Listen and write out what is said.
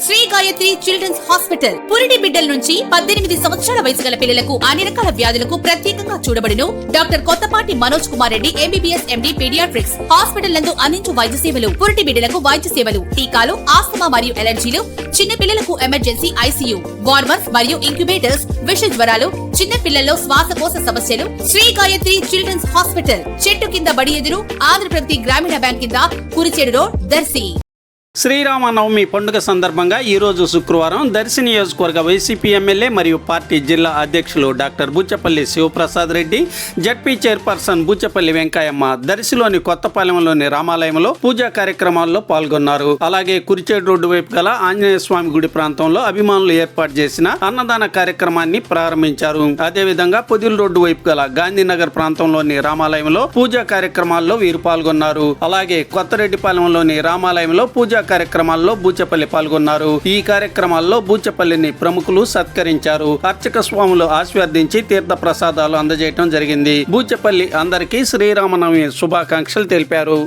Shri Gayatri children's hospital పురిటి బిడ్డల నుంచి 18 సంవత్సరాల వయసు గల పిల్లలకు అన్ని రకాల వ్యాధులకు ప్రత్యేకంగా చూడబడును. Doctor Kothapati Manoj Kumar Reddy MBBS MD paediatrics hospital నందు అందించు వైద్య సేవలు, పురిటి బిడ్డలకు వైద్య సేవలు, టీకాలు, ఆస్తమా మరియు ఎలర్జీలు, చిన్న పిల్లలకు ఎమర్జెన్సీ ఐసీయూ, వార్మర్స్ మరియు ఇంక్యుబేటర్స్, విష జ్వరాలు, చిన్న పిల్లల్లో శ్వాసకోశ సమస్యలు. శ్రీ గాయత్రి చిల్డ్రన్స్ హాస్పిటల్ చెట్టు కింద బడి ఎదురు, ఆంధ్రప్రగతి గ్రామీణ బ్యాంక్ కింద, కురిచేడు రోడ్, దర్శి. శ్రీరామనవమి పండుగ సందర్భంగా ఈరోజు శుక్రవారం దర్శి నియోజకవర్గ వైసీపీ ఎమ్మెల్యే మరియు పార్టీ జిల్లా అధ్యక్షులు doctor Buchepalli Sivaprasad Reddy, ZP chairperson Buchepalli Venkayamma దర్శిలోని కొత్తపాలెంలోని రామాలయంలో పూజా కార్యక్రమాల్లో పాల్గొన్నారు. అలాగే కురిచేడు రోడ్డు వైపు గల ఆంజనేయ స్వామి గుడి ప్రాంతంలో అభిమానులు ఏర్పాటు చేసిన అన్నదాన కార్యక్రమాన్ని ప్రారంభించారు. అదేవిధంగా పొదిలి రోడ్డు వైపు గల గాంధీనగర్ ప్రాంతంలోని రామాలయంలో పూజా కార్యక్రమాల్లో వీరు పాల్గొన్నారు. అలాగే కొత్తరెడ్డిపాలెంలోని రామాలయంలో పూజా కార్యక్రమాల్లో బూచపల్లి పాల్గొన్నారు. ఈ కార్యక్రమాల్లో బూచపల్లిని ప్రముఖులు సత్కరించారు. అర్చక స్వాములు ఆశీర్వదించి తీర్థ ప్రసాదాలు అందజేయడం జరిగింది. బూచపల్లి అందరికీ శ్రీరామనవమి శుభాకాంక్షలు తెలిపారు.